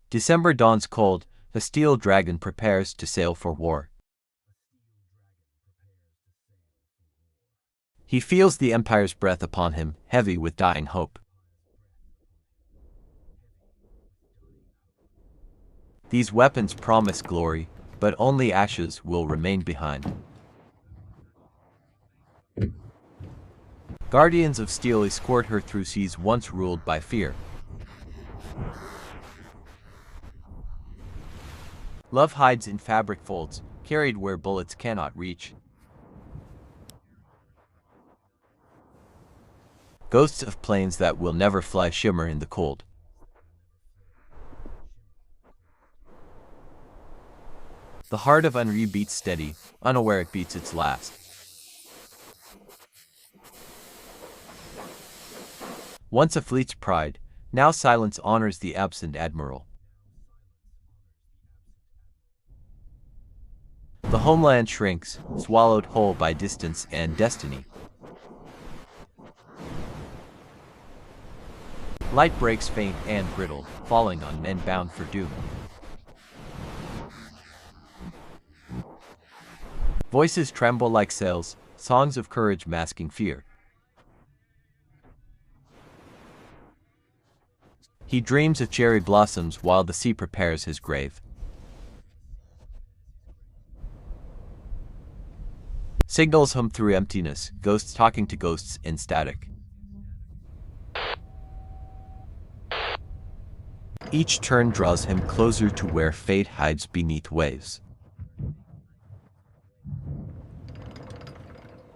December dawns cold, the steel dragon prepares to sail for war. He feels the Empire's breath upon him, heavy with dying hope. These weapons promise glory, but only ashes will remain behind. Guardians of Steel escort her through seas once ruled by fear. Love hides in fabric folds, carried where bullets cannot reach. Ghosts of planes that will never fly shimmer in the cold. The heart of Unryu beats steady, unaware it beats its last. Once a fleet's pride, now silence honors the absent admiral. The homeland shrinks, swallowed whole by distance and destiny. Light breaks faint and brittle, falling on men bound for doom. Voices tremble like sails, songs of courage masking fear. He dreams of cherry blossoms while the sea prepares his grave. Signals hum through emptiness, ghosts talking to ghosts in static. Each turn draws him closer to where fate hides beneath waves.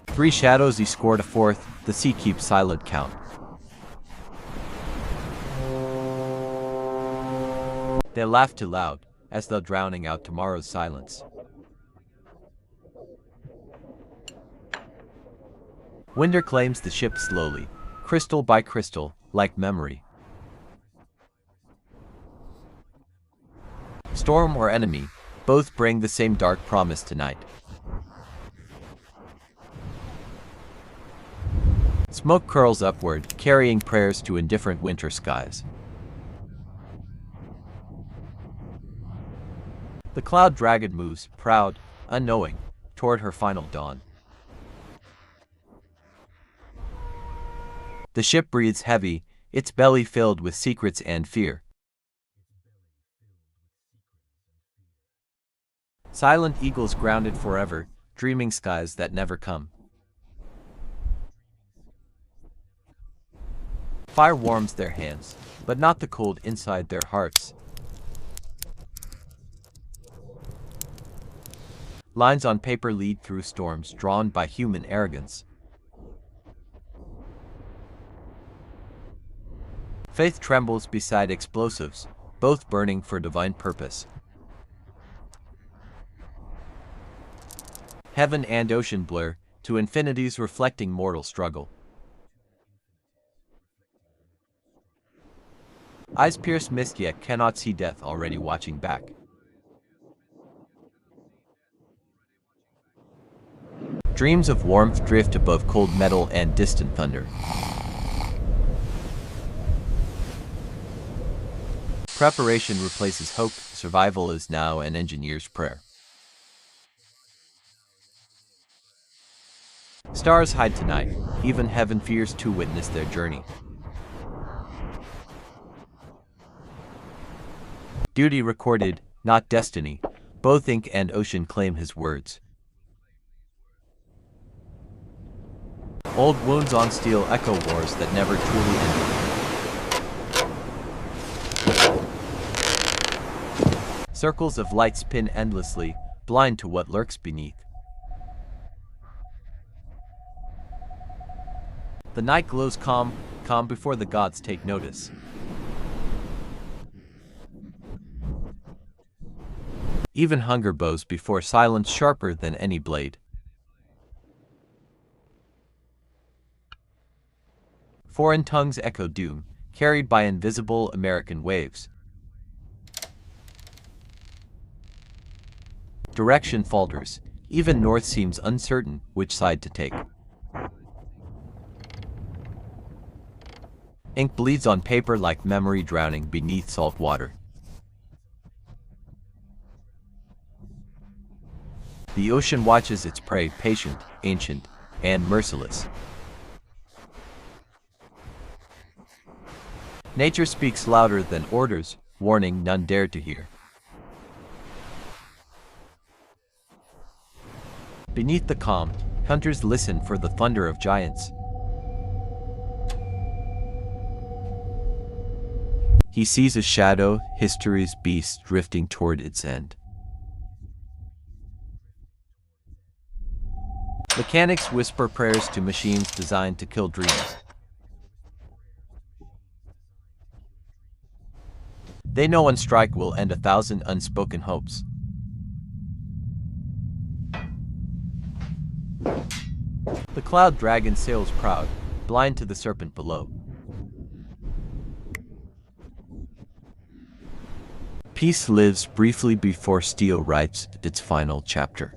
3 shadows escort a fourth, the sea keeps silent count. They laugh too loud, as though drowning out tomorrow's silence. Winder claims the ship slowly, crystal by crystal, like memory. Storm or enemy, both bring the same dark promise tonight. Smoke curls upward, carrying prayers to indifferent winter skies. The cloud dragon moves, proud, unknowing, toward her final dawn. The ship breathes heavy, its belly filled with secrets and fear. Silent eagles grounded forever, dreaming skies that never come. Fire warms their hands, but not the cold inside their hearts. Lines on paper lead through storms drawn by human arrogance. Faith trembles beside explosives, both burning for divine purpose. Heaven and ocean blur, to infinity's reflecting mortal struggle. Eyes pierce mist yet cannot see death already watching back. Dreams of warmth drift above cold metal and distant thunder. Preparation replaces hope, survival is now an engineer's prayer. Stars hide tonight, even heaven fears to witness their journey. Duty recorded, not destiny, both ink and ocean claim his words. Old wounds on steel echo wars that never truly ended. Circles of light spin endlessly, blind to what lurks beneath. The night glows calm, calm before the gods take notice. Even hunger bows before silence sharper than any blade. Foreign tongues echo doom, carried by invisible American waves. Direction falters, even north seems uncertain which side to take. Ink bleeds on paper like memory drowning beneath salt water. The ocean watches its prey, patient, ancient, and merciless. Nature speaks louder than orders, warning none dare to hear. Beneath the calm, hunters listen for the thunder of giants. He sees a shadow, history's beast drifting toward its end. Mechanics whisper prayers to machines designed to kill dreams. They know one strike will end 1,000 unspoken hopes. The cloud dragon sails proud, blind to the serpent below. Peace lives briefly before steel writes its final chapter.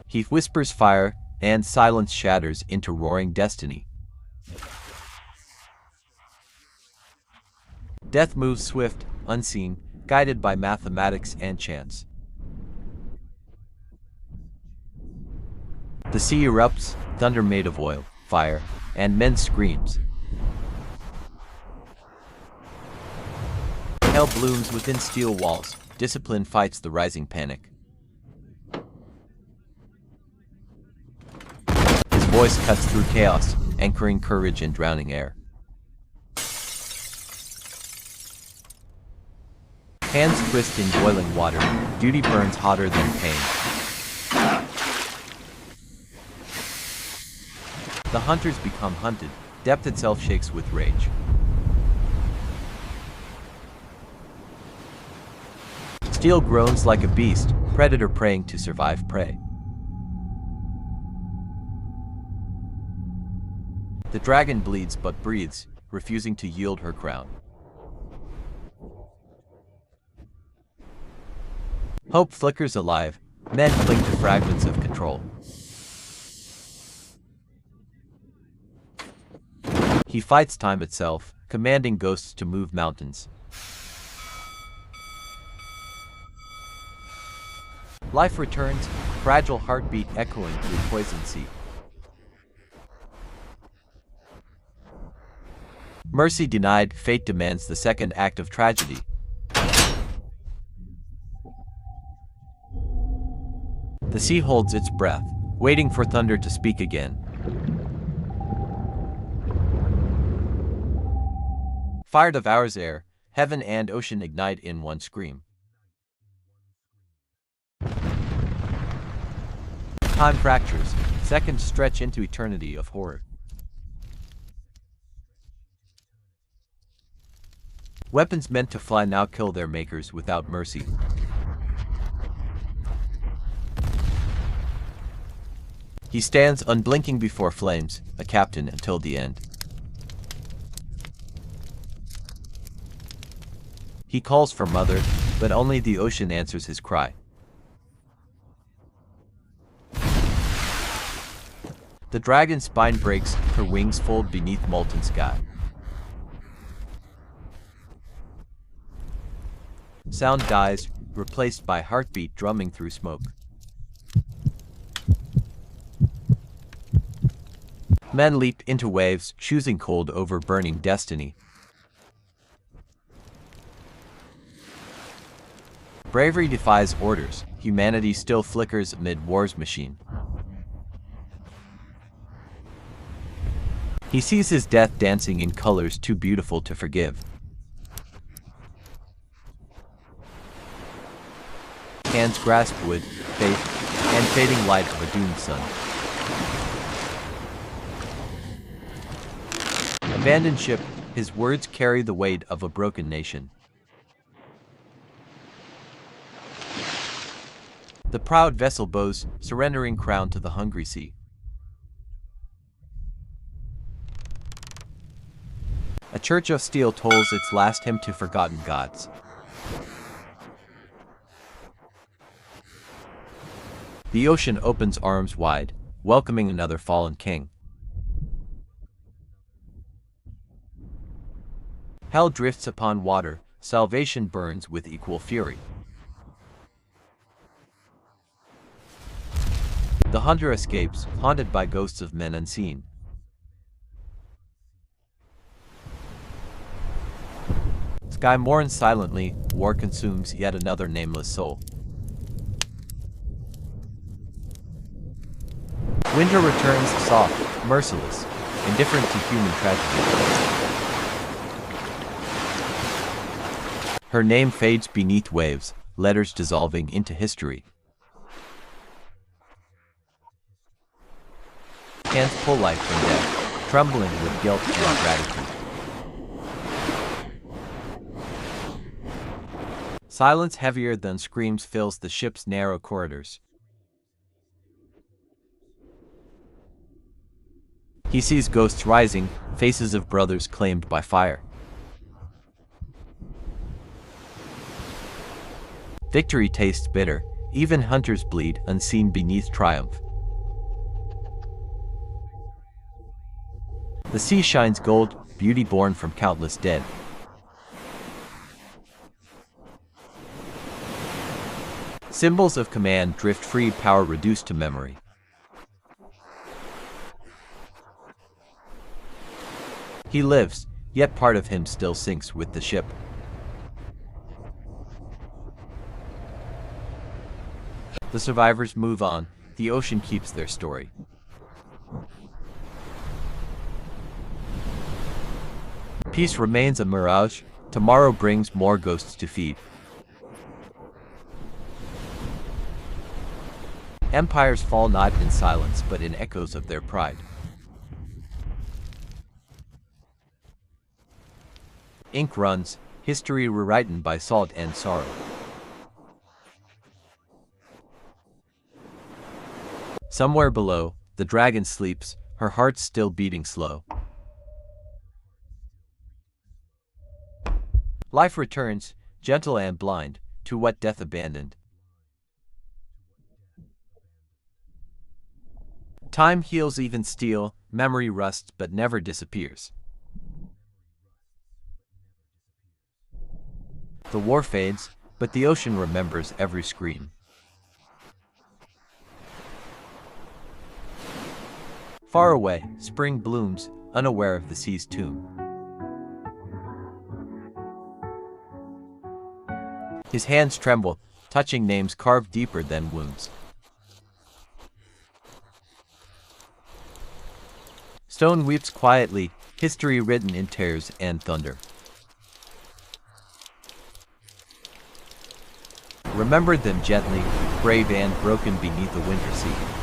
He whispers fire, and silence shatters into roaring destiny. Death moves swift, unseen, guided by mathematics and chance. The sea erupts, thunder made of oil, fire, and men screams. Hell blooms within steel walls, discipline fights the rising panic. His voice cuts through chaos, anchoring courage in drowning air. Hands twist in boiling water, duty burns hotter than pain. The hunters become hunted, depth itself shakes with rage. Steel groans like a beast, predator preying to survive prey. The dragon bleeds but breathes, refusing to yield her crown. Hope flickers alive, men cling to fragments of control. He fights time itself, commanding ghosts to move mountains. Life returns, fragile heartbeat echoing through poison sea. Mercy denied, fate demands the second act of tragedy. The sea holds its breath, waiting for thunder to speak again. Fire devours air, heaven and ocean ignite in one scream. Time fractures, seconds stretch into eternity of horror. Weapons meant to fly now kill their makers without mercy. He stands unblinking before flames, a captain until the end. He calls for mother, but only the ocean answers his cry. The dragon's spine breaks, her wings fold beneath molten sky. Sound dies, replaced by heartbeat drumming through smoke. Men leap into waves, choosing cold over burning destiny. Bravery defies orders, humanity still flickers amid war's machine. He sees his death dancing in colors too beautiful to forgive. Hands grasp wood, faith, and fading light of a doomed sun. Abandoned ship, his words carry the weight of a broken nation. The proud vessel bows, surrendering crown to the hungry sea. A church of steel tolls its last hymn to forgotten gods. The ocean opens arms wide, welcoming another fallen king. Hell drifts upon water, salvation burns with equal fury. The hunter escapes, haunted by ghosts of men unseen. Sky mourns silently, war consumes yet another nameless soul. Winter returns soft, merciless, indifferent to human tragedy. Her name fades beneath waves, letters dissolving into history. Hands pull life from death, trembling with guilt and gratitude. Silence heavier than screams fills the ship's narrow corridors. He sees ghosts rising, faces of brothers claimed by fire. Victory tastes bitter, even hunters bleed unseen beneath triumph. The sea shines gold, beauty born from countless dead. Symbols of command drift free, power reduced to memory. He lives, yet part of him still sinks with the ship. The survivors move on, the ocean keeps their story. Peace remains a mirage, tomorrow brings more ghosts to feed. Empires fall not in silence but in echoes of their pride. Ink runs, history rewritten by salt and sorrow. Somewhere below, the dragon sleeps, her heart still beating slow. Life returns, gentle and blind, to what death abandoned. Time heals even steel, memory rusts but never disappears. The war fades, but the ocean remembers every scream. Far away, spring blooms, unaware of the sea's tomb. His hands tremble, touching names carved deeper than wounds. Stone weeps quietly, history written in tears and thunder. Remember them gently, brave and broken beneath the winter sea.